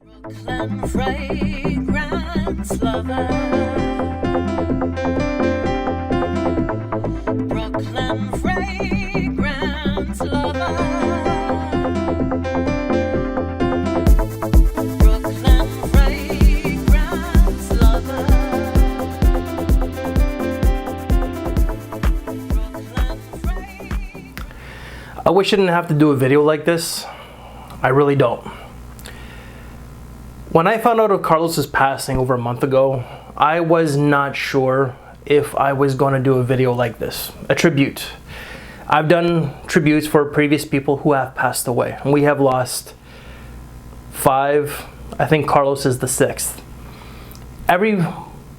Brooklyn fragrance lover. Brooklyn fragrance lover. Brooklyn fragrance lover. Brooklyn fragrance. I wish I didn't have to do a video like this. I really don't. When I found out of Carlos's passing over a month ago, I was not sure if I was going to do a video like this, a tribute. I've done tributes for previous people who have passed away, and we have lost 5. I think Carlos is the 6th. Every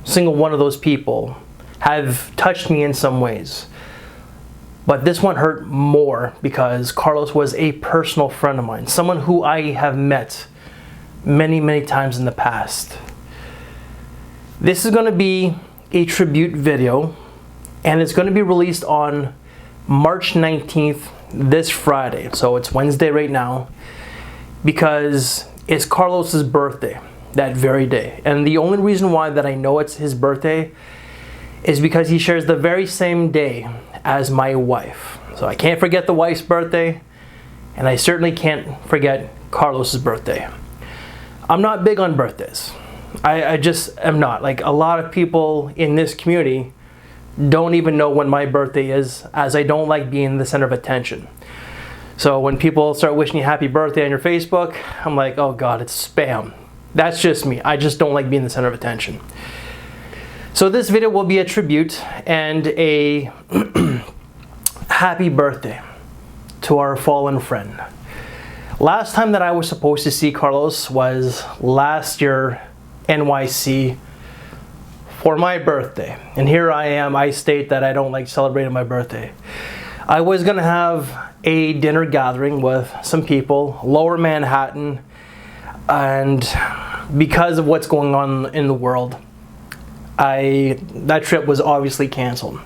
single one of those people have touched me in some ways. But this one hurt more because Carlos was a personal friend of mine, someone who I have met many times in the past. This is going to be a tribute video, and it's going to be released on March 19th, this Friday. So it's Wednesday right now, because it's Carlos's birthday that very day. And the only reason why that I know it's his birthday is because he shares the very same day as my wife. So I can't forget the wife's birthday, and I certainly can't forget Carlos's birthday. I'm not big on birthdays. I just am not. Like, a lot of people in this community don't even know when my birthday is, as I don't like being the center of attention. So when people start wishing you happy birthday on your Facebook, I'm like, oh God, it's spam. That's just me. I just don't like being the center of attention. So this video will be a tribute and a happy birthday to our fallen friend. Last time that I was supposed to see Carlos was last year, NYC, for my birthday. And here I am, I state that I don't like celebrating my birthday. I was gonna have a dinner gathering with some people, Lower Manhattan, and because of what's going on in the world, that trip was obviously canceled.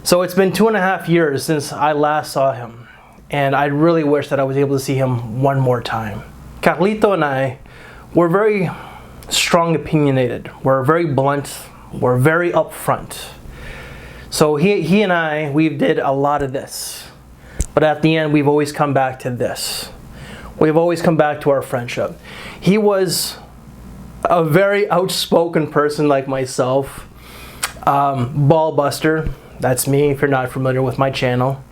So it's been 2.5 years since I last saw him. And I really wish that I was able to see him one more time. Carlito and I were very strong opinionated. We're very blunt. We're very upfront. So he and I, we did a lot of this. But at the end, we've always come back to this. We've always come back to our friendship. He was a very outspoken person like myself. Ball buster. That's me, if you're not familiar with my channel.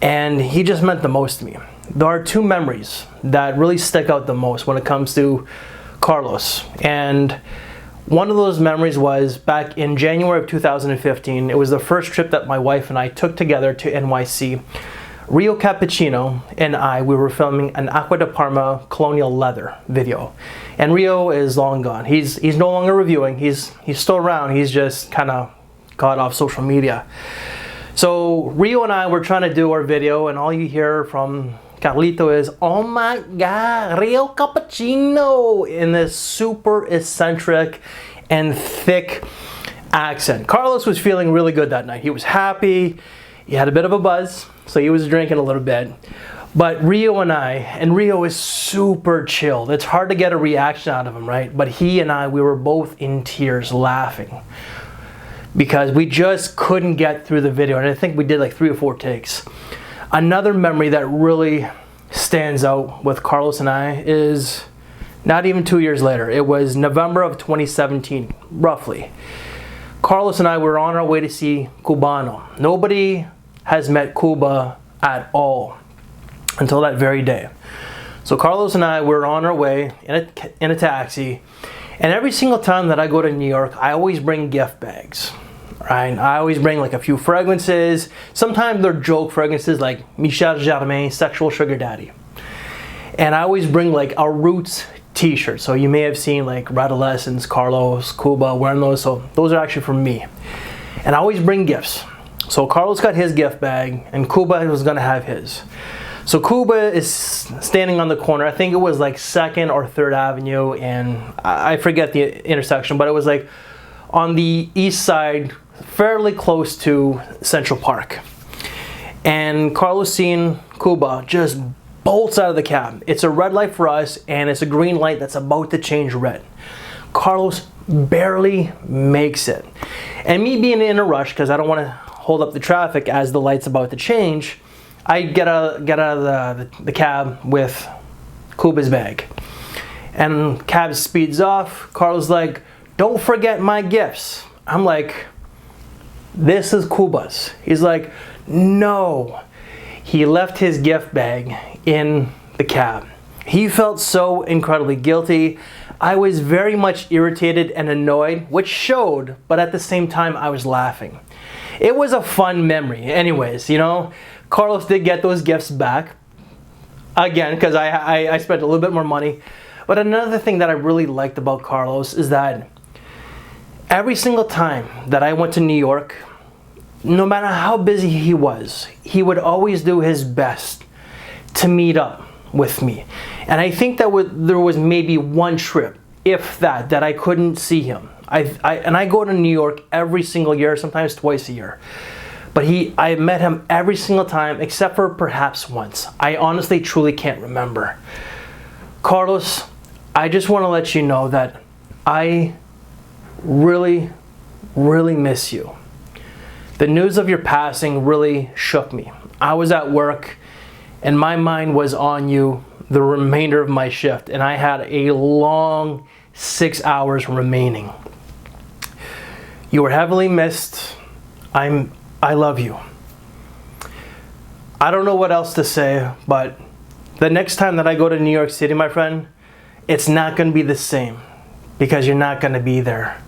And he just meant the most to me. There are 2 memories that really stick out the most when it comes to Carlos. And one of those memories was back in January of 2015. It was the first trip that my wife and I took together to NYC. Rio Cappuccino and I, we were filming an Acqua di Parma colonial leather video. And Rio is long gone. He's no longer reviewing. He's still around. He's just kind of got off social media. So Rio and I were trying to do our video, and all you hear from Carlito is, "Oh my God, Rio Cappuccino," in this super eccentric and thick accent. Carlos was feeling really good that night. He was happy. He had a bit of a buzz, so he was drinking a little bit. But Rio and Rio is super chilled. It's hard to get a reaction out of him, right? But he and I, we were both in tears laughing, because we just couldn't get through the video. And I think we did like 3 or 4 takes. Another memory that really stands out with Carlos and I is not even 2 years later. It was November of 2017, roughly. Carlos and I were on our way to see Cubano. Nobody has met Cuba at all until that very day. So Carlos and I were on our way in a taxi. And every single time that I go to New York, I always bring gift bags, right? I always bring like a few fragrances. Sometimes they're joke fragrances like Michel Germain, Sexual Sugar Daddy. And I always bring like a Roots t-shirt. So you may have seen like Radolescence, Carlos, Cuba wearing those. So those are actually from me. And I always bring gifts. So Carlos got his gift bag, and Cuba was gonna have his. So Cuba is standing on the corner. I think it was like 2nd or 3rd Avenue, and I forget the intersection, but it was like on the east side, fairly close to Central Park. And Carlos seen Cuba just bolts out of the cab. It's a red light for us, and it's a green light that's about to change red. Carlos barely makes it. And me being in a rush, because I don't want to hold up the traffic as the light's about to change, I get out of the cab with Kuba's bag. And cab speeds off. Carlos like, don't forget my gifts. I'm like, this is Kuba's. He's like, no. He left his gift bag in the cab. He felt so incredibly guilty. I was very much irritated and annoyed, which showed, but at the same time I was laughing. It was a fun memory. Anyways, you know, Carlos did get those gifts back. Again, because I spent a little bit more money. But another thing that I really liked about Carlos is that every single time that I went to New York, no matter how busy he was, he would always do his best to meet up with me. And I think that there was maybe one trip, if that I couldn't see him. I go to New York every single year, sometimes twice a year. But I met him every single time, except for perhaps once. I honestly, truly can't remember. Carlos, I just want to let you know that I really, really miss you. The news of your passing really shook me. I was at work and my mind was on you the remainder of my shift, and I had a long 6 hours remaining. You were heavily missed. I love you. I don't know what else to say, but the next time that I go to New York City, my friend, it's not going to be the same because you're not going to be there.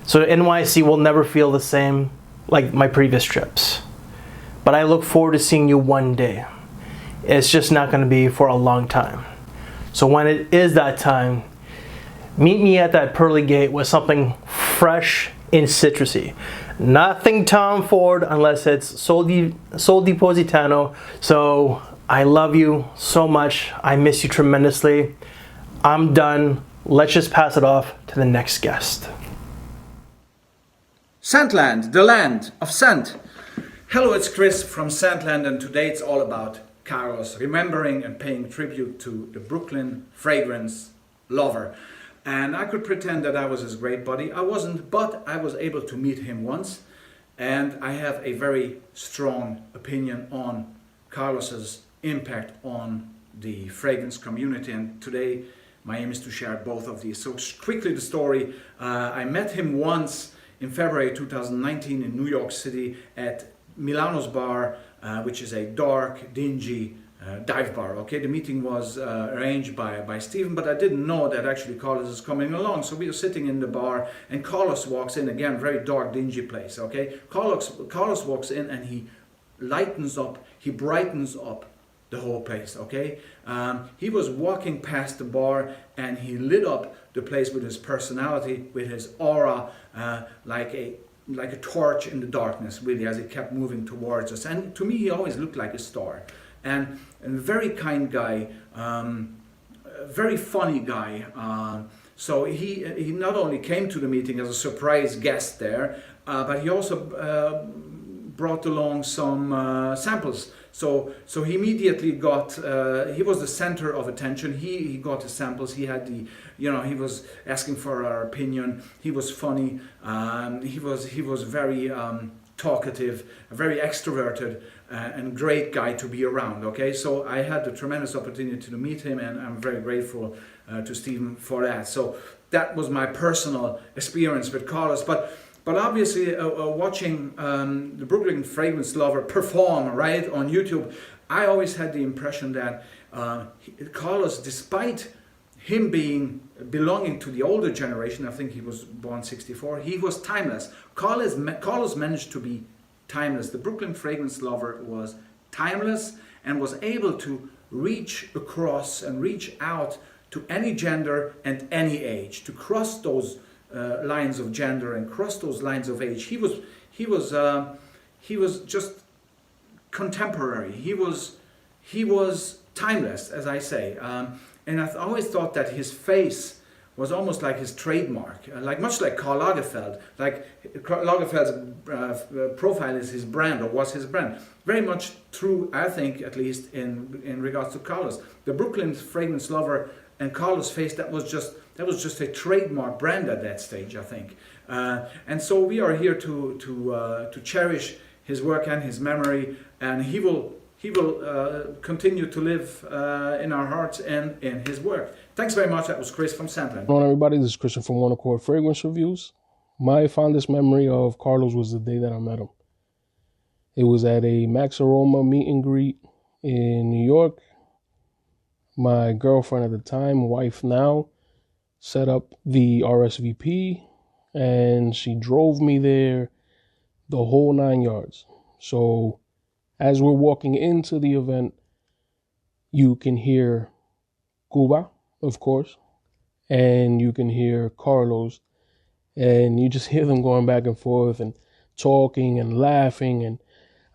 So NYC will never feel the same like my previous trips. But I look forward to seeing you one day. It's just not going to be for a long time. So when it is that time, meet me at that pearly gate with something fresh and citrusy. Nothing Tom Ford unless it's Sol di Positano. So I love you so much. I miss you tremendously. I'm done. Let's just pass it off to the next guest. Scentland, the land of scent. Hello, it's Chris from Scentland, and today it's all about Carlos, remembering and paying tribute to the Brooklyn fragrance lover. And I could pretend that I was his great buddy. I wasn't, but I was able to meet him once, and I have a very strong opinion on Carlos's impact on the fragrance community. And today my aim is to share both of these. So quickly the story. I met him once in February 2019 in New York City at Milano's Bar, which is a dark, dingy dive bar. Okay, the meeting was arranged by Stephen, but I didn't know that actually Carlos is coming along. So we were sitting in the bar, and Carlos walks in. Again, very dark, dingy place. Okay, Carlos walks in and he lightens up, he brightens up the whole place. Okay, he was walking past the bar and he lit up the place with his personality, with his aura, like a torch in the darkness, really, as he kept moving towards us. And to me, he always looked like a star. And a very kind guy, very funny guy. So he not only came to the meeting as a surprise guest there, but he also brought along some samples. So he immediately got, he was the center of attention. He got the samples. He had the, he was asking for our opinion. He was funny. He was very talkative, very extroverted, and great guy to be around. Okay, so I had the tremendous opportunity to meet him, and I'm very grateful to Stephen for that. So that was my personal experience with Carlos. But obviously, watching the Brooklyn fragrance lover perform right on YouTube, I always had the impression that Carlos, despite him belonging to the older generation, I think he was born '64, he was timeless. Carlos managed to be timeless. The Brooklyn fragrance lover was timeless and was able to reach across and reach out to any gender and any age, to cross those lines of gender and cross those lines of age. He was just contemporary. He was timeless, as I say. And I've always thought that his face was almost like his trademark, like much like Karl Lagerfeld. Like Karl Lagerfeld's profile is his brand, or was his brand. Very much true, I think, at least in regards to Carlos. The Brooklyn fragrance lover and Carlos face, that was just a trademark brand at that stage, I think. And so we are here to cherish his work and his memory, and he will continue to live in our hearts and in his work. Thanks very much. That was Chris from Sandland. Hello, everybody. This is Christian from One Accord Fragrance Reviews. My fondest memory of Carlos was the day that I met him. It was at a Max Aroma meet and greet in New York. My girlfriend at the time, wife now, set up the RSVP, and she drove me there the whole 9 yards. So as we're walking into the event, you can hear Cuba, of course, and you can hear Carlos, and you just hear them going back and forth and talking and laughing, and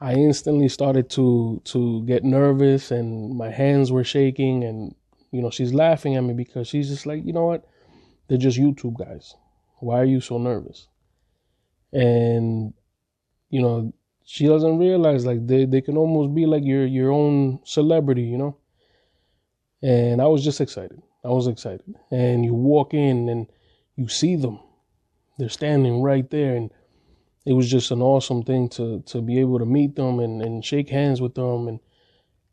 I instantly started to get nervous, and my hands were shaking, and she's laughing at me because she's just like, you know what, they're just YouTube guys. Why are you so nervous? And she doesn't realize, like, they can almost be like your own celebrity, And I was just excited. And you walk in and you see them. They're standing right there, and it was just an awesome thing to be able to meet them and shake hands with them and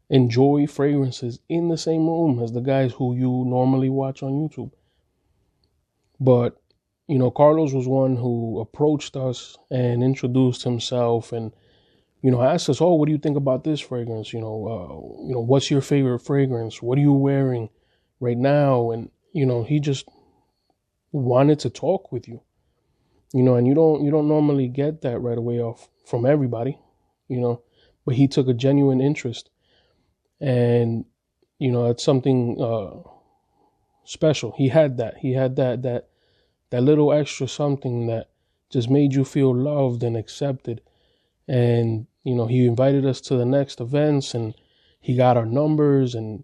enjoy fragrances in the same room as the guys who you normally watch on YouTube. But, Carlos was one who approached us and introduced himself and, asked us, oh, what do you think about this fragrance? What's your favorite fragrance? What are you wearing right now? And, he just wanted to talk with you. And you don't normally get that right away off from everybody, but he took a genuine interest, and, it's something special. He had that little extra something that just made you feel loved and accepted. And, he invited us to the next events, and he got our numbers, and,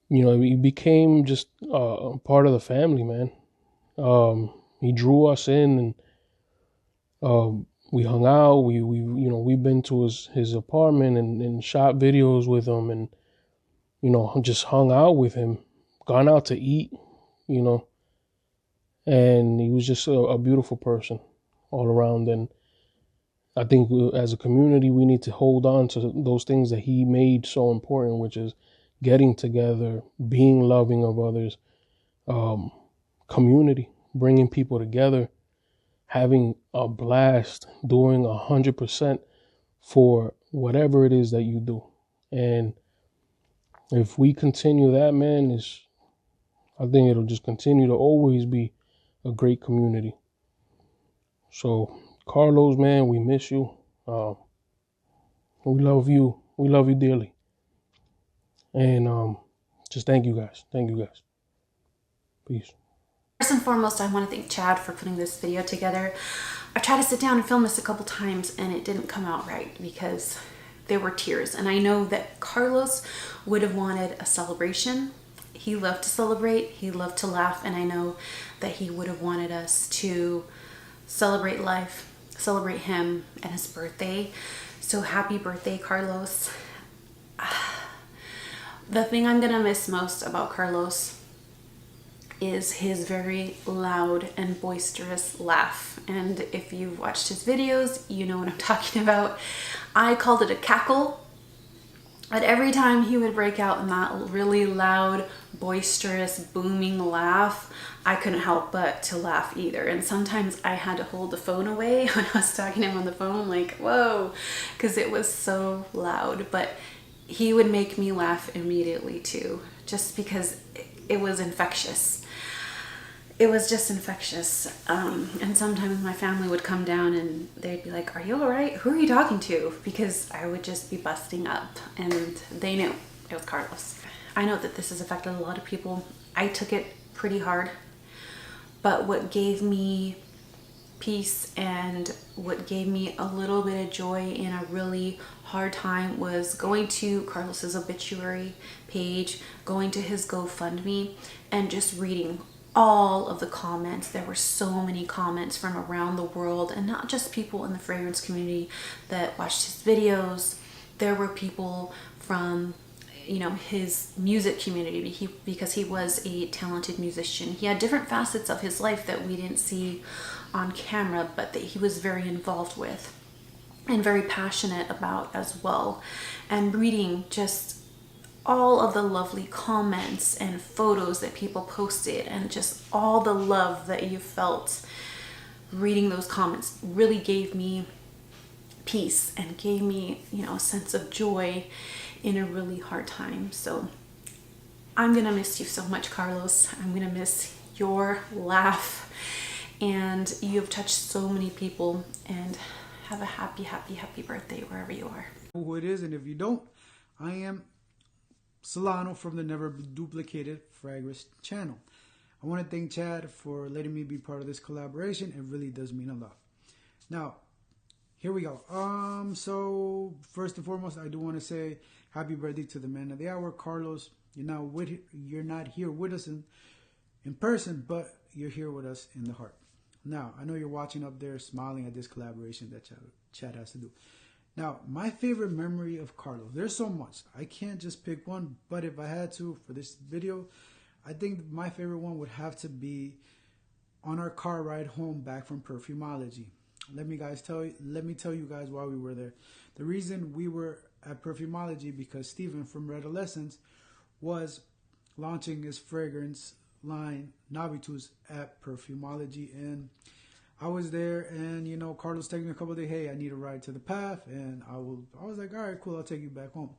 he became just part of the family, man. He drew us in, and we hung out. We've been to his apartment and shot videos with him, and just hung out with him, gone out to eat, and he was just a beautiful person all around. And I think as a community, we need to hold on to those things that he made so important, which is getting together, being loving of others, community. Bringing people together, having a blast, doing 100% for whatever it is that you do. And if we continue that, man, I think it'll just continue to always be a great community. So, Carlos, man, we miss you. We love you. We love you dearly. And just thank you guys. Peace. First and foremost, I want to thank Chad for putting this video together. I tried to sit down and film this a couple times, and it didn't come out right because there were tears. And I know that Carlos would have wanted a celebration. He loved to celebrate, he loved to laugh, and I know that he would have wanted us to celebrate life, celebrate him and his birthday. So happy birthday, Carlos. The thing I'm gonna miss most about Carlos is his very loud and boisterous laugh. And if you've watched his videos, you know what I'm talking about. I called it a cackle. But every time he would break out in that really loud, boisterous, booming laugh, I couldn't help but to laugh either. And sometimes I had to hold the phone away when I was talking to him on the phone, like, whoa, because it was so loud. But he would make me laugh immediately too, just because it was infectious. It was just infectious. And sometimes my family would come down and they'd be like, are you all right? Who are you talking to? Because I would just be busting up, and they knew it was Carlos. I know that this has affected a lot of people. I took it pretty hard, but what gave me peace, and what gave me a little bit of joy in a really hard time was going to Carlos's obituary page, going to his GoFundMe, and just reading all of the comments. There were so many comments from around the world, and not just people in the fragrance community that watched his videos. There were people from, you know, his music community, because he was a talented musician. He had different facets of his life that we didn't see on camera, but that he was very involved with and very passionate about as well. And reading just all of the lovely comments and photos that people posted, and just all the love that you felt reading those comments, really gave me peace and gave me, you know, a sense of joy in a really hard time. So I'm gonna miss you so much, Carlos. I'm gonna miss your laugh, and you have touched so many people. And have a happy, happy, happy birthday wherever you are. Who it is, and if you don't, I am Solano from the Never Duplicated Fragrance channel. I want to thank Chad for letting me be part of this collaboration. It really does mean a lot. Now, here we go. So first and foremost, I do want to say happy birthday to the man of the hour, Carlos. You're not here with us in person, but you're here with us in the heart. Now, I know you're watching up there smiling at this collaboration that Chad has to do. Now, my favorite memory of Carlos, there's so much. I can't just pick one, but if I had to for this video, I think my favorite one would have to be on our car ride home back from Perfumology. Let me tell you guys why we were there. The reason we were at Perfumology because Steven from Red Adolescence was launching his fragrance line Navitus at Perfumology, and I was there, and you know, Carlos texted me a couple of days, hey, I need a ride to the path, and I was like, all right, cool, I'll take you back home.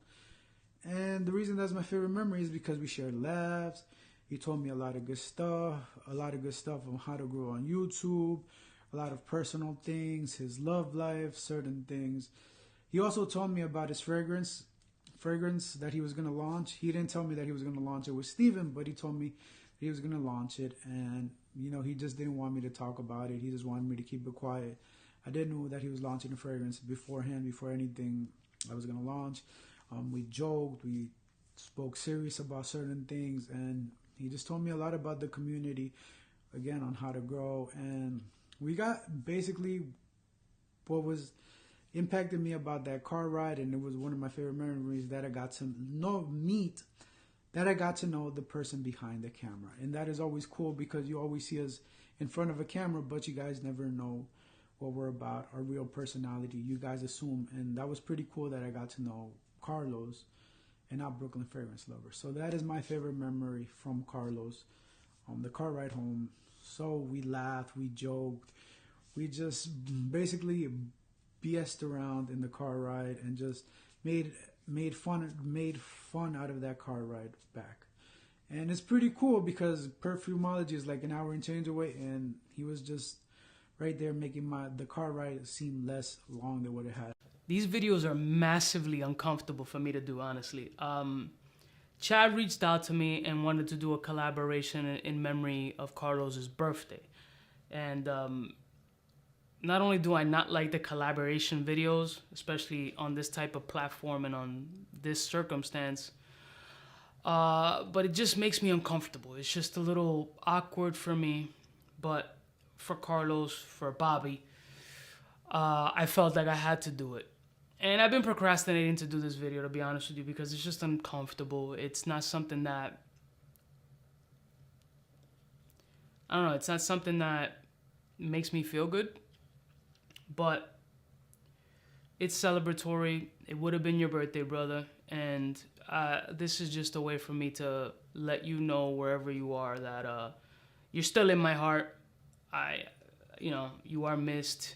And the reason that's my favorite memory is because we shared laughs. He told me a lot of good stuff on how to grow on YouTube, a lot of personal things, his love life, certain things. He also told me about his fragrance that he was going to launch. He didn't tell me that he was going to launch it with Steven, but he told me he was going to launch it, and you know, he just didn't want me to talk about it. He just wanted me to keep it quiet. I didn't know that he was launching the fragrance beforehand, before anything I was going to launch. We joked, we spoke serious about certain things, and he just told me a lot about the community, again, on how to grow. And we got basically what was impacted me about that car ride, and it was one of my favorite memories, that I got to know the person behind the camera. And that is always cool, because you always see us in front of a camera, but you guys never know what we're about, our real personality. You guys assume, and that was pretty cool that I got to know Carlos and not Brooklyn Fragrance Lover. So that is my favorite memory from Carlos, the car ride home. So we laughed, we joked, we just basically BS'd around in the car ride, and just made fun out of that car ride back. And it's pretty cool because Perfumology is like an hour and change away, and he was just right there making the car ride seem less long than what it had. These videos are massively uncomfortable for me to do, honestly. Chad reached out to me and wanted to do a collaboration in memory of Carlos's birthday. And not only do I not like the collaboration videos, especially on this type of platform and on this circumstance, but it just makes me uncomfortable. It's just a little awkward for me, but for Carlos, for Bobby, I felt like I had to do it. And I've been procrastinating to do this video, to be honest with you, because it's just uncomfortable. It's not something that, I don't know, it's not something that makes me feel good, but it's celebratory. It would have been your birthday, brother, and this is just a way for me to let you know, wherever you are, that you're still in my heart. You are missed.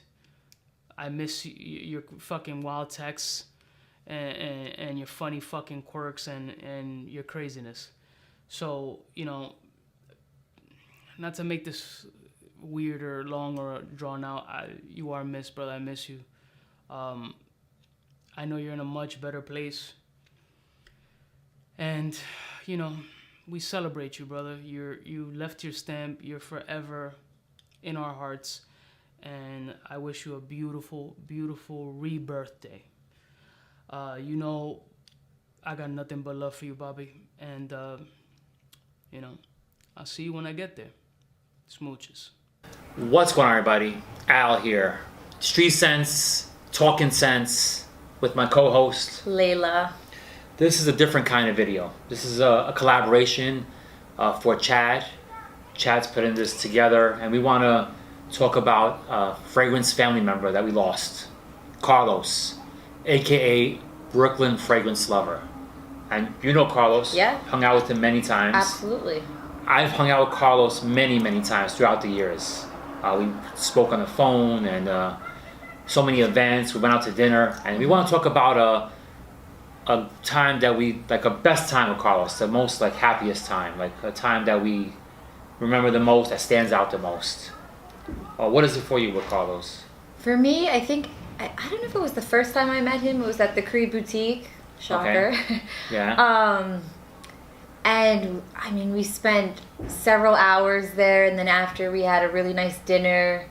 I miss your fucking wild texts and your funny fucking quirks and your craziness. So, not to make this weird or long or drawn out, you are missed, brother. I miss you. I know you're in a much better place. And, we celebrate you, brother. You left your stamp. You're forever in our hearts. and I wish you a beautiful, beautiful rebirthday. You know, I got nothing but love for you, Bobby, and you know, I'll see you when I get there. Smooches. What's going on, everybody? Al here. Street Sense, Talking Sense, with my co-host Layla. This is a different kind of video. This is a collaboration for Chad. Chad's putting this together, and we want to talk about a fragrance family member that we lost, Carlos, aka Brooklyn Fragrance Lover. And you know Carlos. Yeah. Hung out with him many times. Absolutely. I've hung out with Carlos many, many times throughout the years. We spoke on the phone and so many events. We went out to dinner, and we want to talk about a time that we, like a best time with Carlos, the most like happiest time, like a time that we remember the most, that stands out the most. What is it for you with Carlos? For me, I think, I don't know if it was the first time I met him, it was at the Cree Boutique. Shocker. Okay. Yeah. And I mean, we spent several hours there, and then after we had a really nice dinner,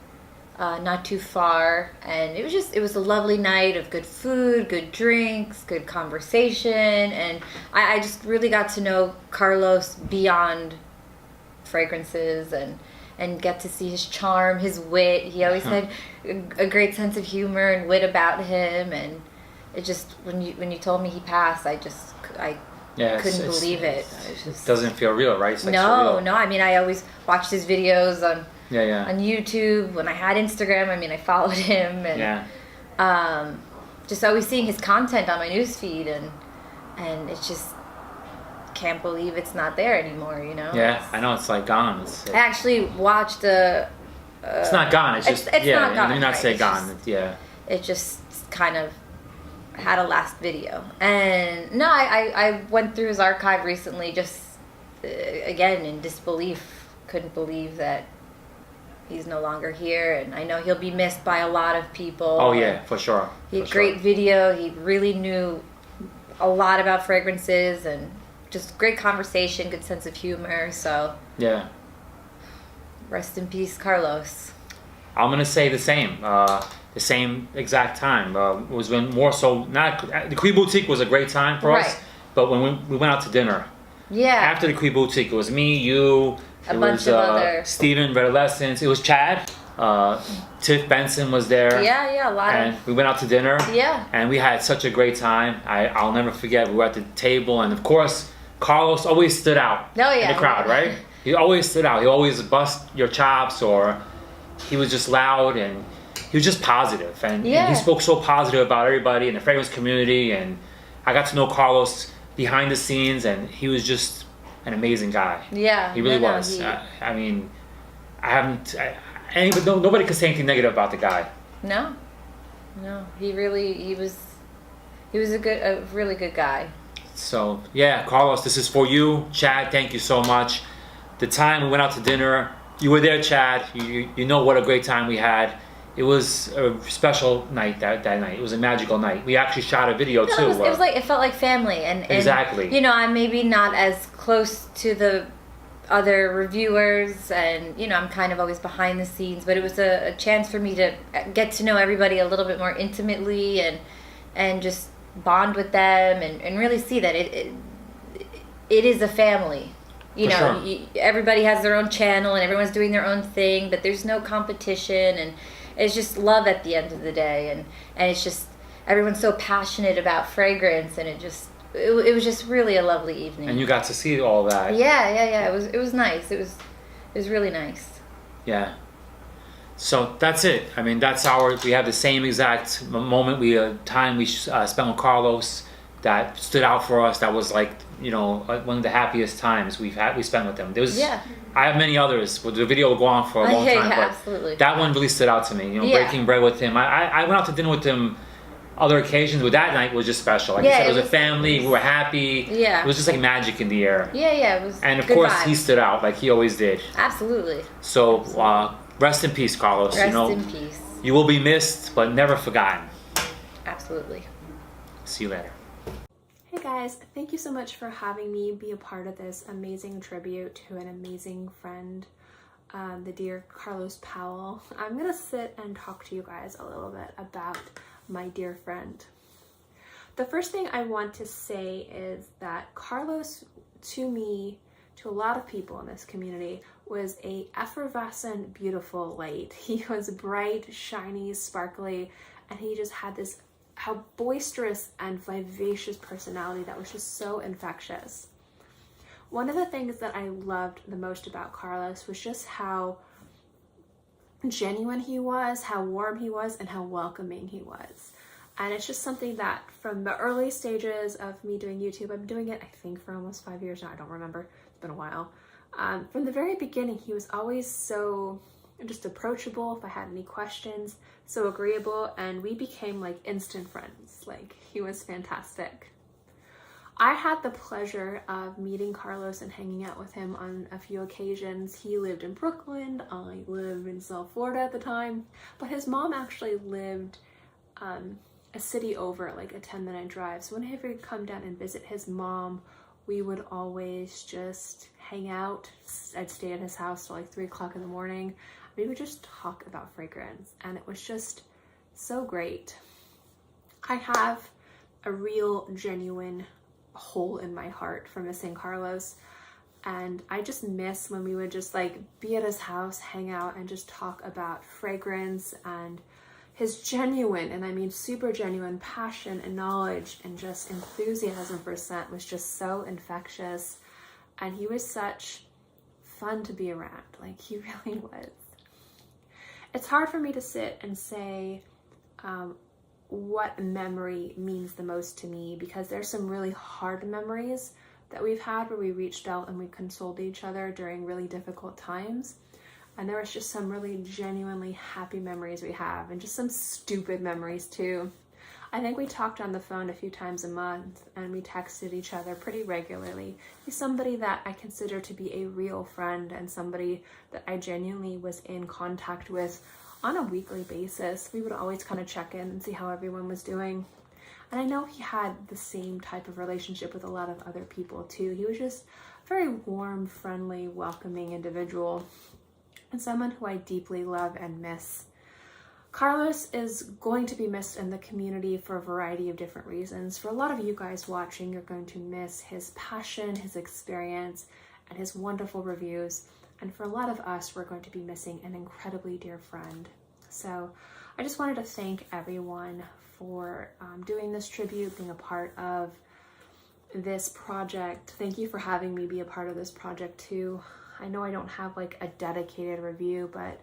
not too far, and it was a lovely night of good food, good drinks, good conversation, and I just really got to know Carlos beyond fragrances and get to see his charm, his wit. He always had a great sense of humor and wit about him, and it just, when you told me he passed, I couldn't believe it. It doesn't feel real, right? It's like no, surreal. no. I mean, I always watched his videos on YouTube. When I had Instagram, I mean, I followed him, and just always seeing his content on my newsfeed, and it's just can't believe it's not there anymore. You know? Yeah, I know, it's like gone. I actually watched it's not gone. It's just it's not gone. Let me not say It's gone. just- It just kind of had a last video, and no, I went through his archive recently, just again in disbelief. Couldn't believe that he's no longer here, and I know he'll be missed by a lot of people. Oh yeah, for sure. He had great video. He really knew a lot about fragrances, and just great conversation, good sense of humor. So yeah, rest in peace, Carlos. I'm gonna say the same. The same exact time. It was when more so, not the Cree Boutique was a great time for us, but when we went out to dinner. Yeah. After the Cree Boutique, it was me, you, a bunch of other Steven, Redolescence. It was Chad. Tiff Benson was there. Yeah, a lot and we went out to dinner. Yeah. And we had such a great time. I'll never forget. We were at the table, and of course, Carlos always stood out in the crowd, right? He always stood out. He always bust your chops, or he was just loud, and he was just positive, and he spoke so positive about everybody in the fragrance community, and I got to know Carlos behind the scenes, and he was just an amazing guy. Yeah, he really was. I mean, nobody could say anything negative about the guy. No, he was a really good guy. So yeah, Carlos, this is for you. Chad, thank you so much. The time we went out to dinner, you were there, Chad. You know what a great time we had. It was a special night that night. It was a magical night. We actually shot a video too. It felt like family, and exactly. You know, I'm maybe not as close to the other reviewers, and you know, I'm kind of always behind the scenes. But it was a chance for me to get to know everybody a little bit more intimately, and just bond with them, and really see that it is a family. You know, everybody has their own channel, and everyone's doing their own thing, but there's no competition, and it's just love at the end of the day, and it's just everyone's so passionate about fragrance, and it was just really a lovely evening. And you got to see all that. Yeah. It was nice. It was really nice. Yeah. So that's it. I mean, we have the same exact moment. Time we spent with Carlos that stood out for us. That was like, you know, one of the happiest times we spent with him. I have many others. The video will go on for a long time, but absolutely. That one really stood out to me. You know, breaking bread with him. I went out to dinner with him other occasions, but that night was just special. Like you said, it was a family. We were happy. Yeah. It was just like magic in the air. Yeah. It was. And of course, he stood out like he always did. Absolutely. So rest in peace, Carlos. Rest in peace. You will be missed, but never forgotten. Absolutely. See you later. Hey guys, thank you so much for having me be a part of this amazing tribute to an amazing friend. the dear Carlos Powell, I'm gonna sit and talk to you guys a little bit about my dear friend. The first thing I want to say is that Carlos, to me, to a lot of people in this community, was a effervescent, beautiful light. He was bright, shiny, sparkly, and he just had this how boisterous and vivacious personality that was just so infectious. One of the things that I loved the most about Carlos was just how genuine he was, how warm he was, and how welcoming he was. And it's just something that from the early stages of me doing YouTube, I'm doing it, I think, for almost 5 years now. I don't remember. It's been a while. From the very beginning, he was always so just approachable if I had any questions, so agreeable, and we became like instant friends. Like, he was fantastic. I had the pleasure of meeting Carlos and hanging out with him on a few occasions. He lived in Brooklyn, I lived in South Florida at the time, but his mom actually lived a city over, like a 10-minute drive. So whenever he'd come down and visit his mom, we would always just hang out. I'd stay at his house till like 3 o'clock in the morning. We would just talk about fragrance, and it was just so great. I have a real, genuine hole in my heart for missing Carlos, and I just miss when we would just like be at his house, hang out, and just talk about fragrance and his genuine, and I mean super genuine, passion and knowledge and just enthusiasm for scent was just so infectious, and he was such fun to be around. Like, he really was. It's hard for me to sit and say what memory means the most to me, because there's some really hard memories that we've had where we reached out and we consoled each other during really difficult times. And there was just some really genuinely happy memories we have, and just some stupid memories too. I think we talked on the phone a few times a month, and we texted each other pretty regularly. He's somebody that I consider to be a real friend, and somebody that I genuinely was in contact with on a weekly basis. We would always kind of check in and see how everyone was doing. And I know he had the same type of relationship with a lot of other people too. He was just a very warm, friendly, welcoming individual, and someone who I deeply love and miss. Carlos is going to be missed in the community for a variety of different reasons. For a lot of you guys watching, you're going to miss his passion, his experience, and his wonderful reviews. And for a lot of us, we're going to be missing an incredibly dear friend. So I just wanted to thank everyone for doing this tribute, being a part of this project. Thank you for having me be a part of this project too. I know I don't have like a dedicated review, but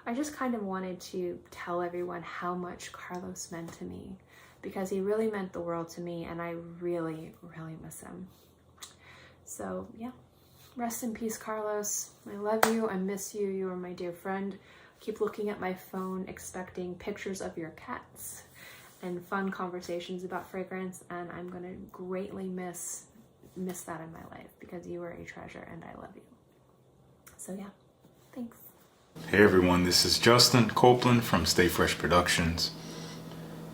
I just kind of wanted to tell everyone how much Carlos meant to me, because he really meant the world to me, and I really, really miss him. So yeah, rest in peace, Carlos. I love you, I miss you, you are my dear friend. I keep looking at my phone expecting pictures of your cats and fun conversations about fragrance, and I'm gonna greatly miss that in my life, because you are a treasure and I love you. So yeah, thanks. Hey everyone, this is Justin Copeland from Stay Fresh Productions.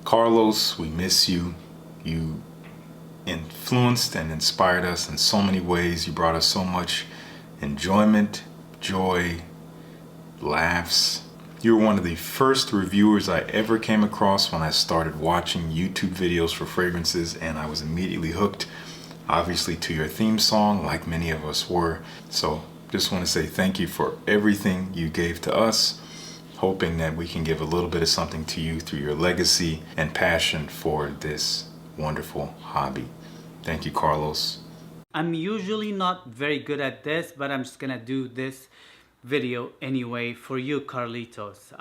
Carlos, we miss you. You influenced and inspired us in so many ways. You brought us so much enjoyment, joy, laughs. You were one of the first reviewers I ever came across when I started watching YouTube videos for fragrances, and I was immediately hooked, obviously, to your theme song, like many of us were. So just want to say thank you for everything you gave to us, hoping that we can give a little bit of something to you through your legacy and passion for this wonderful hobby. Thank you, Carlos. I'm usually not very good at this, but I'm just gonna do this video anyway for you, Carlitos.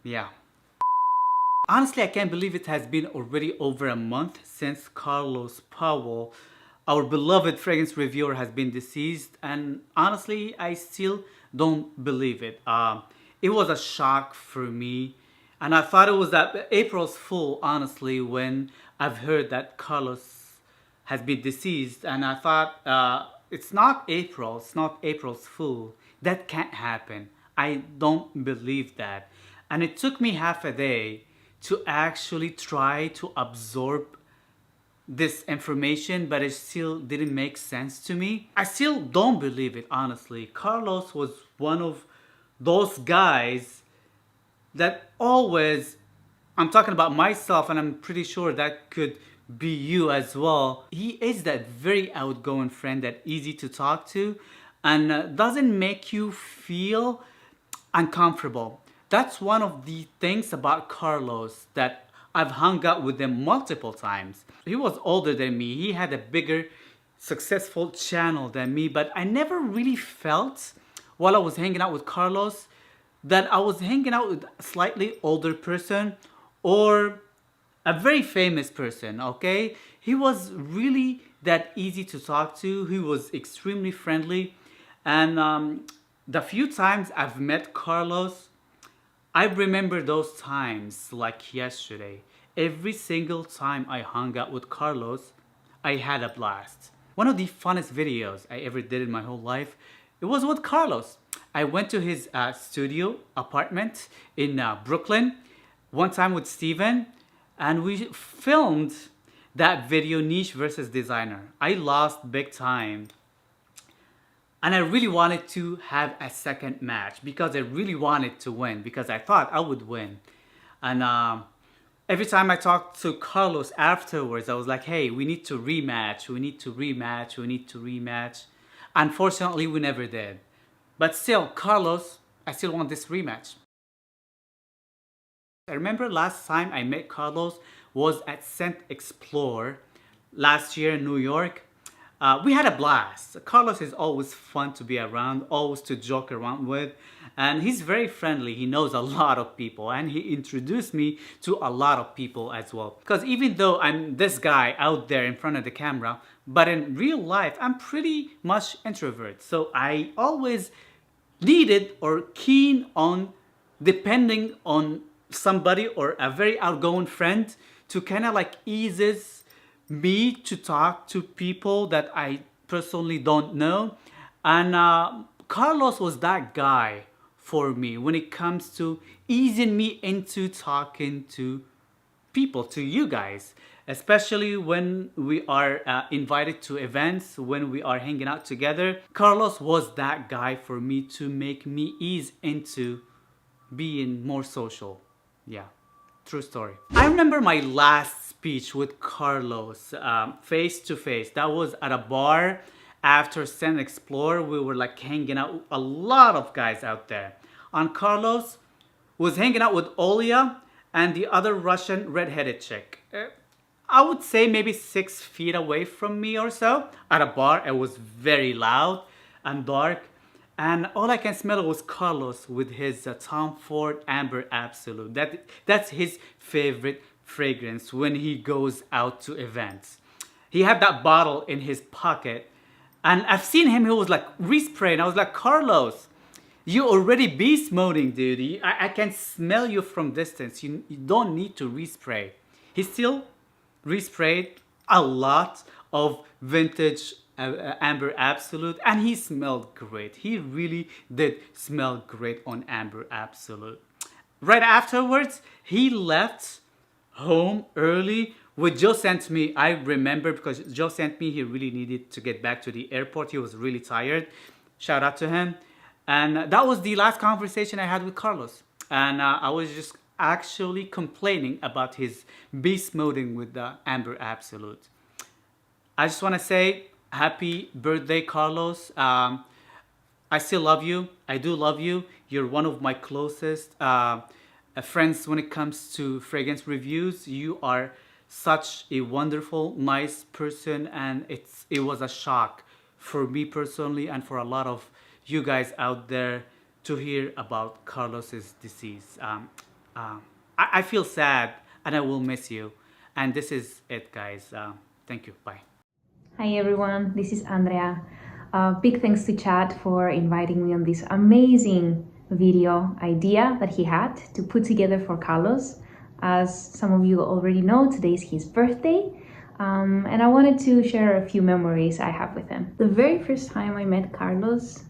Yeah. Honestly, I can't believe it has been already over a month since Carlos Powell, our beloved fragrance reviewer, has been deceased, and honestly, I still don't believe it. It was a shock for me, and I thought it was that April's Fool, honestly, when I've heard that Carlos has been deceased, and I thought, it's not April, it's not April's Fool. That can't happen. I don't believe that. And it took me half a day to actually try to absorb this information, but it still didn't make sense to me. I still don't believe it, honestly. Carlos was one of those guys that always, I'm talking about myself, and I'm pretty sure that could be you as well. He is that very outgoing friend that easy to talk to and doesn't make you feel uncomfortable. That's one of the things about Carlos that I've hung out with him multiple times. He was older than me. He had a bigger, successful channel than me, but I never really felt while I was hanging out with Carlos that I was hanging out with a slightly older person or a very famous person, okay? He was really that easy to talk to. He was extremely friendly. And the few times I've met Carlos, I remember those times like yesterday. Every single time I hung out with Carlos, I had a blast. One of the funnest videos I ever did in my whole life, it was with Carlos. I went to his studio apartment in Brooklyn, one time with Steven, and we filmed that video, Niche versus Designer. I lost big time. And I really wanted to have a second match because I really wanted to win because I thought I would win. And every time I talked to Carlos afterwards, I was like, hey, we need to rematch. We need to rematch. We need to rematch. Unfortunately, we never did. But still, Carlos, I still want this rematch. I remember last time I met Carlos was at Scent Explore last year in New York. We had a blast. Carlos is always fun to be around, always to joke around with, and he's very friendly. He knows a lot of people, and he introduced me to a lot of people as well. Because even though I'm this guy out there in front of the camera, but in real life, I'm pretty much introvert. So I always needed or keen on depending on somebody or a very outgoing friend to kind of like eases me to talk to people that I personally don't know. And Carlos was that guy for me when it comes to easing me into talking to people, to you guys, especially when we are invited to events, when we are hanging out together. Carlos was that guy for me to make me ease into being more social. Yeah, true story. I remember my last speech with Carlos face to face. That was at a bar after Scent Explore. We were like hanging out with a lot of guys out there. And Carlos was hanging out with Olia and the other Russian redheaded chick. I would say maybe 6 feet away from me or so. At a bar, it was very loud and dark. And all I can smell was Carlos with his Tom Ford Amber Absolute. That's his favorite fragrance when he goes out to events. He had that bottle in his pocket. And I've seen him, he was like respraying. I was like, Carlos, you already beast moding, dude. I can smell you from distance. You don't need to respray. He still resprayed a lot of vintage Amber Absolute, and he smelled great. He really did smell great on Amber Absolute. Right afterwards, he left home early with Joe sent me. I remember because Joe sent me, he really needed to get back to the airport. He was really tired. Shout out to him. And that was the last conversation I had with Carlos. And I was just actually complaining about his beast moding with the Amber Absolute. I just want to say happy birthday, Carlos. I still love you. I do love you. You're one of my closest friends when it comes to fragrance reviews. You are such a wonderful, nice person, and it was a shock for me personally and for a lot of you guys out there to hear about Carlos's disease. I feel sad and I will miss you. And this is it, guys. Thank you. Bye. Hi everyone, this is Andrea. Big thanks to Chad for inviting me on this amazing video idea that he had to put together for Carlos. As some of you already know, today is his birthday, and I wanted to share a few memories I have with him. The very first time I met Carlos,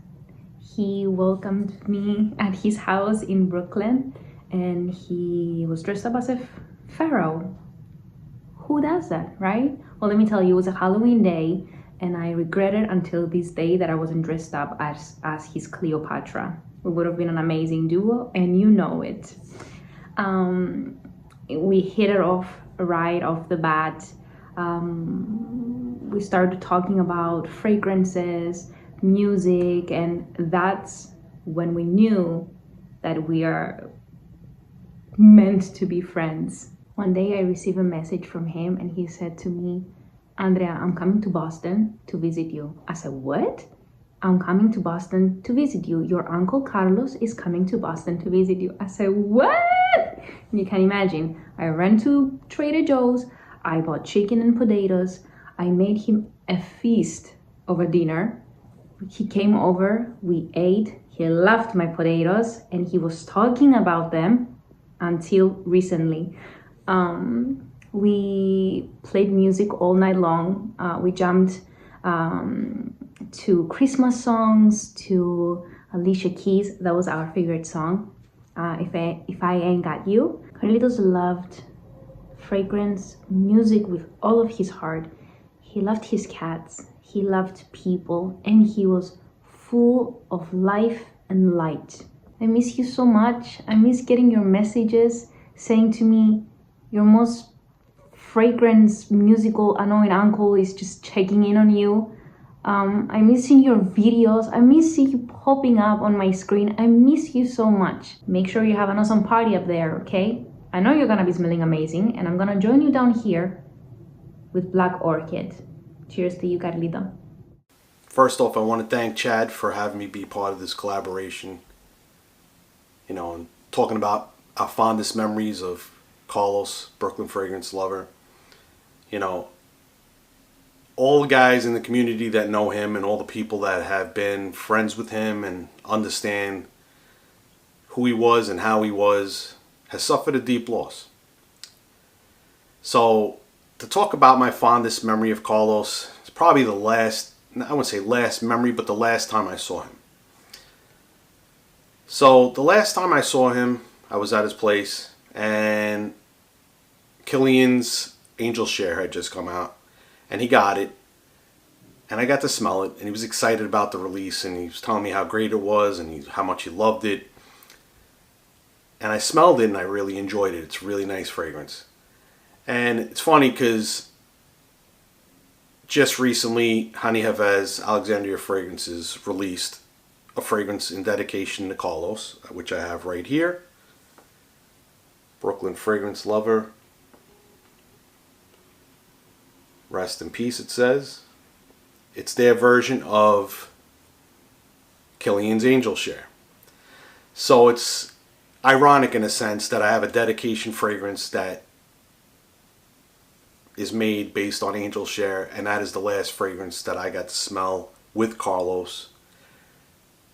he welcomed me at his house in Brooklyn, and he was dressed up as a pharaoh. Who does that, right? Well, let me tell you, it was a Halloween day, and I regret it until this day that I wasn't dressed up as his Cleopatra. We would have been an amazing duo, and you know it. We hit it off right off the bat. We started talking about fragrances, music, and that's when we knew that we are meant to be friends. One day I received a message from him and he said to me, Andrea, I'm coming to Boston to visit you. I said, what? I'm coming to Boston to visit you. Your uncle Carlos is coming to Boston to visit you. I said, what? And you can imagine, I ran to Trader Joe's, I bought chicken and potatoes, I made him a feast over dinner. He came over, we ate, he loved my potatoes, and he was talking about them until recently. We played music all night long. We jumped to Christmas songs, to Alicia Keys. That was our favorite song. If I Ain't Got You. Carlitos loved fragrance music with all of his heart. He loved his cats, he loved people, and he was full of life and light. I miss you so much. I miss getting your messages saying to me, your most fragrance musical annoying uncle is just checking in on you. I miss seeing your videos. I miss seeing you popping up on my screen. I miss you so much. Make sure you have an awesome party up there, okay? I know you're gonna be smelling amazing, and I'm gonna join you down here with Black Orchid. Cheers to you, Carlito. First off, I want to thank Chad for having me be part of this collaboration. You know, and talking about our fondest memories of Carlos, Brooklyn Fragrance Lover. You know, all the guys in the community that know him and all the people that have been friends with him and understand who he was and how he was has suffered a deep loss. So to talk about my fondest memory of Carlos, it's probably the last, I wouldn't say last memory, but the last time I saw him. So the last time I saw him, I was at his place and Killian's Angel Share had just come out and he got it and I got to smell it and he was excited about the release and he was telling me how great it was and how much he loved it. And I smelled it and I really enjoyed it. It's a really nice fragrance. And it's funny because just recently Honey Havez Alexandria Fragrances released a fragrance in dedication to Carlos, which I have right here. Brooklyn Fragrance Lover. Rest in peace, it says. It's their version of Killian's Angel Share. So it's ironic in a sense that I have a dedication fragrance that is made based on Angel Share, and that is the last fragrance that I got to smell with Carlos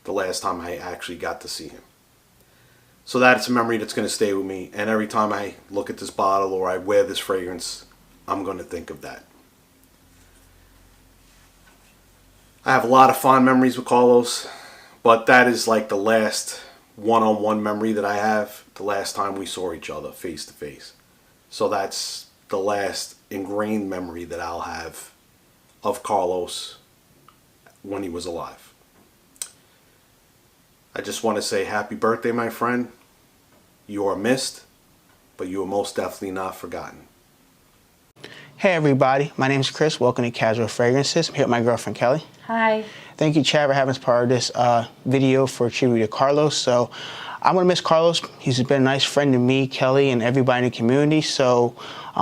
the last time I actually got to see him. So that's a memory that's going to stay with me, and every time I look at this bottle or I wear this fragrance, I'm going to think of that. I have a lot of fond memories with Carlos, but that is like the last one-on-one memory that I have, the last time we saw each other face to face. So that's the last ingrained memory that I'll have of Carlos when he was alive. I just want to say happy birthday, my friend. You are missed, but you are most definitely not forgotten. Hey everybody, my name is Chris. Welcome to Casual Fragrances. I'm here with my girlfriend Kelly. Hi. Thank you, Chad, for having us part of this video for tribute to Carlos. So I'm going to miss Carlos. He's been a nice friend to me, Kelly, and everybody in the community. So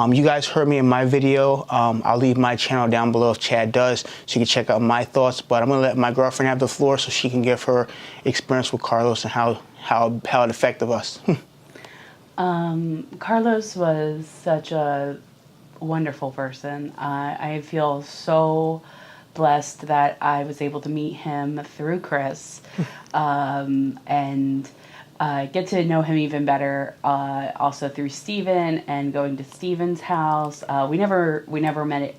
you guys heard me in my video. I'll leave my channel down below if Chad does, so you can check out my thoughts. But I'm going to let my girlfriend have the floor so she can give her experience with Carlos and how it affected us. Carlos was such a wonderful person. I feel so blessed that I was able to meet him through Chris and get to know him even better also through Steven and going to Steven's house. We never met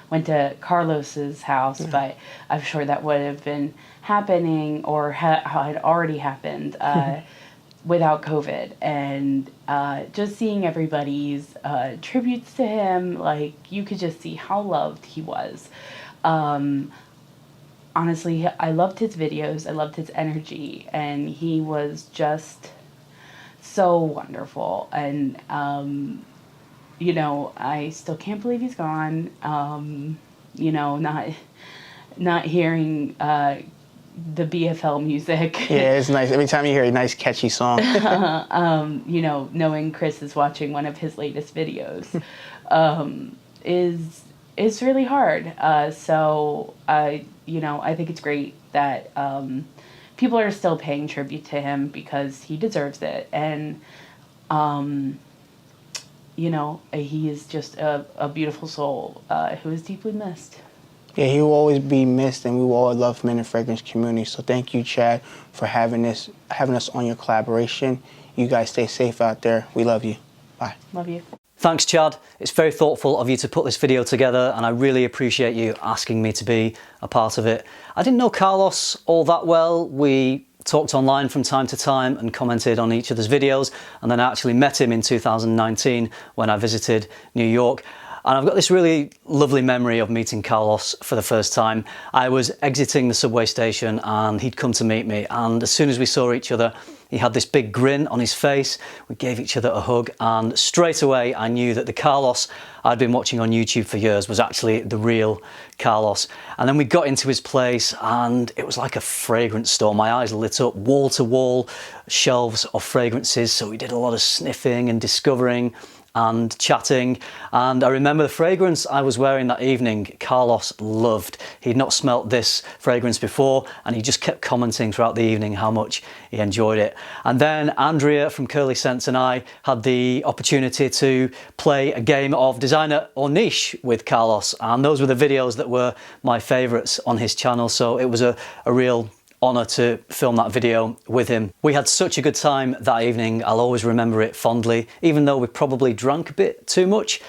went to Carlos's house, but I'm sure that would have been happening or had already happened. without COVID, and just seeing everybody's tributes to him, like you could just see how loved he was. Honestly, I loved his videos, I loved his energy, and he was just so wonderful. And you know, I still can't believe he's gone. You know, not hearing the BFL music. Yeah, it's nice. Every time you hear a nice catchy song. You know, knowing Chris is watching one of his latest videos is really hard. So you know, I think it's great that people are still paying tribute to him because he deserves it. And you know, he is just a beautiful soul who is deeply missed. Yeah, he will always be missed, and we will all love him in the fragrance community. So thank you, Chad, for having us on your collaboration. You guys stay safe out there. We love you. Bye. Love you. Thanks, Chad. It's very thoughtful of you to put this video together, and I really appreciate you asking me to be a part of it. I didn't know Carlos all that well. We talked online from time to time and commented on each other's videos, and then I actually met him in 2019 when I visited New York. And I've got this really lovely memory of meeting Carlos for the first time. I was exiting the subway station and he'd come to meet me, and as soon as we saw each other, he had this big grin on his face. We gave each other a hug, and straight away I knew that the Carlos I'd been watching on YouTube for years was actually the real Carlos. And then we got into his place and it was like a fragrance store. My eyes lit up, wall to wall shelves of fragrances. So we did a lot of sniffing and discovering and chatting, and I remember the fragrance I was wearing that evening, Carlos loved. He'd not smelt this fragrance before, and he just kept commenting throughout the evening how much he enjoyed it. And then Andrea from Curly Scents and I had the opportunity to play a game of Designer or Niche with Carlos, and those were the videos that were my favourites on his channel, so it was a real honour to film that video with him. We had such a good time that evening. I'll always remember it fondly, even though we probably drank a bit too much.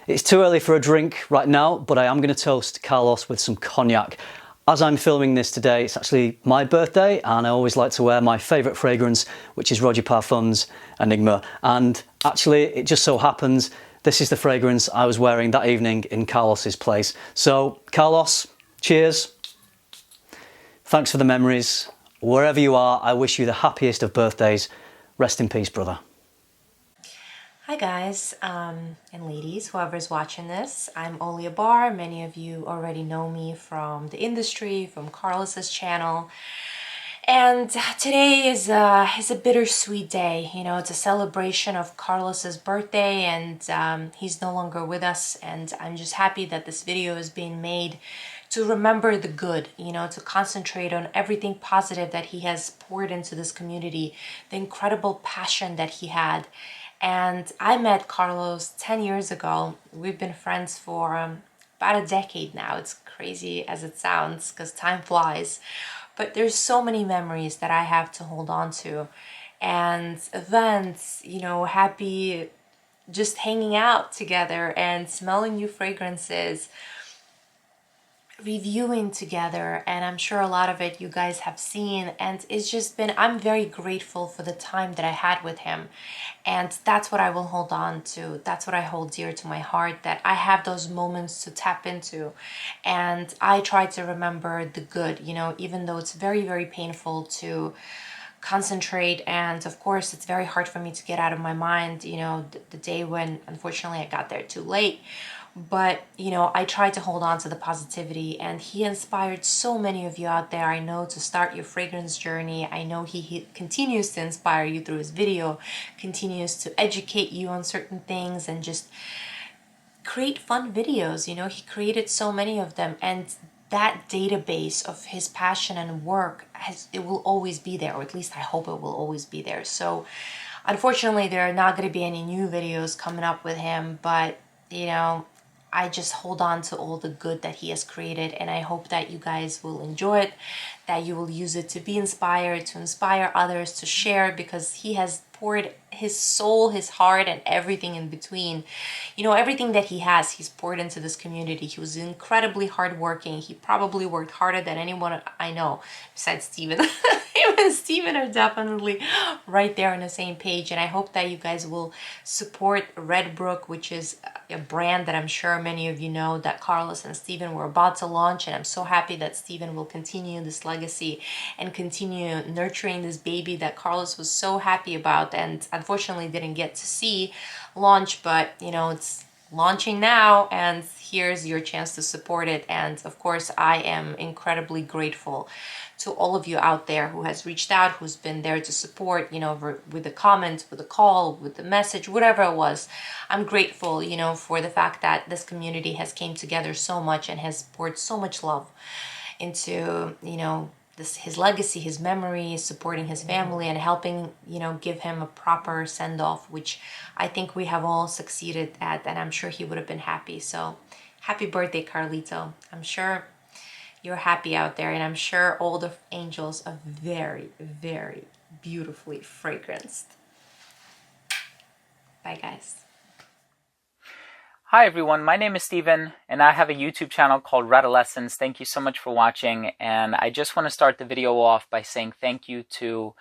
It's too early for a drink right now, but I am going to toast Carlos with some cognac. As I'm filming this today, it's actually my birthday, and I always like to wear my favourite fragrance, which is Roger Parfum's Enigma. And actually, it just so happens this is the fragrance I was wearing that evening in Carlos's place. So, Carlos, cheers. Thanks for the memories. Wherever you are, I wish you the happiest of birthdays. Rest in peace, brother. Hi guys, and ladies, whoever's watching this. I'm Olia Bar. Many of you already know me from the industry, from Carlos's channel. And today is a bittersweet day. You know, it's a celebration of Carlos's birthday, and he's no longer with us. And I'm just happy that this video is being made to remember the good, you know, to concentrate on everything positive that he has poured into this community, the incredible passion that he had. And I met Carlos 10 years ago. We've been friends for about a decade now. It's crazy as it sounds because time flies. But there's so many memories that I have to hold on to. And events, you know, happy just hanging out together and smelling new fragrances, reviewing together, and I'm sure a lot of it you guys have seen, and it's just been, I'm very grateful for the time that I had with him, and that's what I will hold on to. That's what I hold dear to my heart, that I have those moments to tap into, and I try to remember the good, you know, even though it's very, very painful to concentrate, and of course it's very hard for me to get out of my mind, you know, the day when unfortunately I got there too late. But, you know, I try to hold on to the positivity, and he inspired so many of you out there, I know, to start your fragrance journey. I know he continues to inspire you through his video, continues to educate you on certain things, and just create fun videos. You know, he created so many of them, and that database of his passion and work, it will always be there, or at least I hope it will always be there. So unfortunately, there are not going to be any new videos coming up with him, but, you know, I just hold on to all the good that he has created, and I hope that you guys will enjoy it, that you will use it to be inspired, to inspire others, to share, because he has poured his soul, his heart, and everything in between. You know, everything that he has, he's poured into this community. He was incredibly hardworking. He probably worked harder than anyone I know, besides Steven. He and Steven are definitely right there on the same page. And I hope that you guys will support Redbrook, which is a brand that I'm sure many of you know that Carlos and Steven were about to launch. And I'm so happy that Steven will continue this legacy and continue nurturing this baby that Carlos was so happy about and unfortunately didn't get to see launch. But, you know, it's launching now, and here's your chance to support it. And of course, I am incredibly grateful to all of you out there who has reached out, who's been there to support, you know, with the comments, with the call, with the message, whatever it was. I'm grateful, you know, for the fact that this community has came together so much and has poured so much love into, you know, his legacy, his memories, supporting his family, and helping, you know, give him a proper send-off, which I think we have all succeeded at, and I'm sure he would have been happy. So happy birthday, Carlito. I'm sure you're happy out there, and I'm sure all the angels are very, very beautifully fragranced. Bye, guys. Hi everyone, my name is Steven, and I have a YouTube channel called Radolescence. Thank you so much for watching, and I just want to start the video off by saying thank you to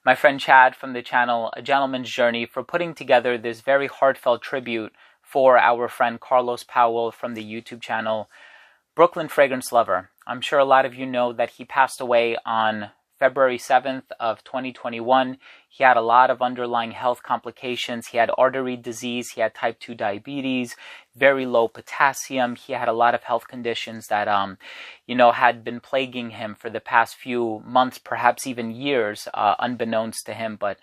my friend Chad from the channel A Gentleman's Journey for putting together this very heartfelt tribute for our friend Carlos Powell from the YouTube channel Brooklyn Fragrance Lover. I'm sure a lot of you know that he passed away on February 7th of 2021. He had a lot of underlying health complications. He had artery disease, he had type 2 diabetes, very low potassium. He had a lot of health conditions that, you know, had been plaguing him for the past few months, perhaps even years, unbeknownst to him. But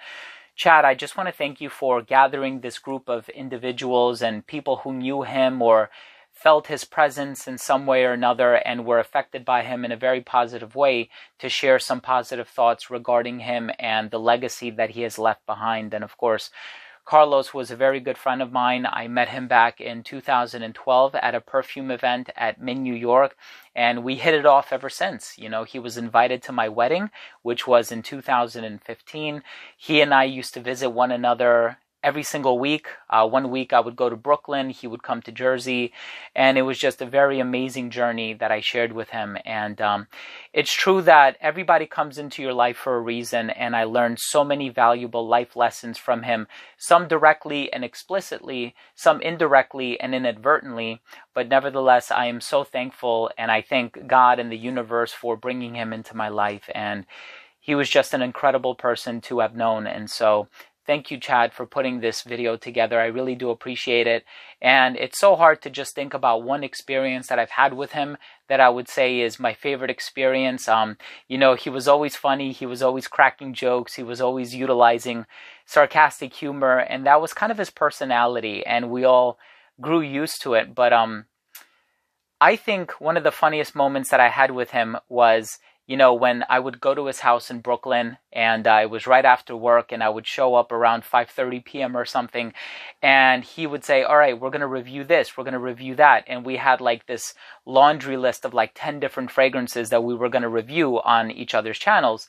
Chad, I just want to thank you for gathering this group of individuals and people who knew him or felt his presence in some way or another and were affected by him in a very positive way to share some positive thoughts regarding him and the legacy that he has left behind. And of course, Carlos was a very good friend of mine. I met him back in 2012 at a perfume event at Mint, New York, and we hit it off ever since. You know, he was invited to my wedding, which was in 2015. He and I used to visit one another every single week. 1 week I would go to Brooklyn, he would come to Jersey, and it was just a very amazing journey that I shared with him. And it's true that everybody comes into your life for a reason, and I learned so many valuable life lessons from him, some directly and explicitly, some indirectly and inadvertently, but nevertheless I am so thankful, and I thank God and the universe for bringing him into my life. And he was just an incredible person to have known. And so thank you, Chad, for putting this video together. I really do appreciate it. And it's so hard to just think about one experience that I've had with him that I would say is my favorite experience. You know, he was always funny. He was always cracking jokes. He was always utilizing sarcastic humor. And that was kind of his personality. And we all grew used to it. But I think one of the funniest moments that I had with him was, you know, when I would go to his house in Brooklyn, and it was right after work, and I would show up around 5:30 p.m. or something, and he would say, all right, we're going to review this, we're going to review that. And we had like this laundry list of like 10 different fragrances that we were going to review on each other's channels.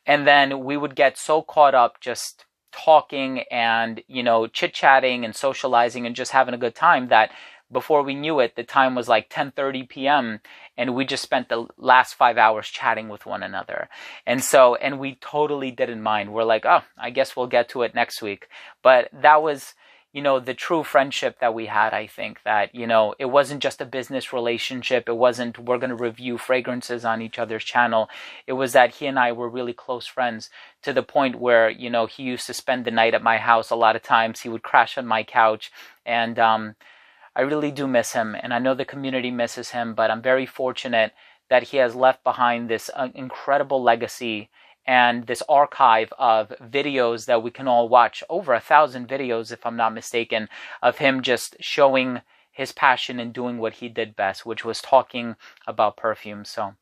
And then we would get so caught up just talking and, you know, chit-chatting and socializing and just having a good time that before we knew it, the time was like 10:30 p.m. and we just spent the last 5 hours chatting with one another. And so, and we totally didn't mind. We're like, oh, I guess we'll get to it next week. But that was, you know, the true friendship that we had. I think that, you know, it wasn't just a business relationship. It wasn't, we're going to review fragrances on each other's channel. It was that he and I were really close friends to the point where, you know, he used to spend the night at my house a lot of times. He would crash on my couch, and I really do miss him, and I know the community misses him, but I'm very fortunate that he has left behind this incredible legacy and this archive of videos that we can all watch, over 1,000 videos, if I'm not mistaken, of him just showing his passion and doing what he did best, which was talking about perfume. So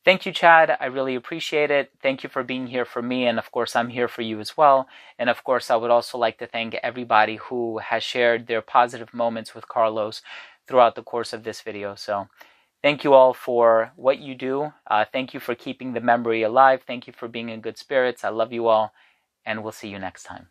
thank you, Chad. I really appreciate it. Thank you for being here for me. And of course, I'm here for you as well. And of course, I would also like to thank everybody who has shared their positive moments with Carlos throughout the course of this video. So thank you all for what you do. Thank you for keeping the memory alive. Thank you for being in good spirits. I love you all, and we'll see you next time.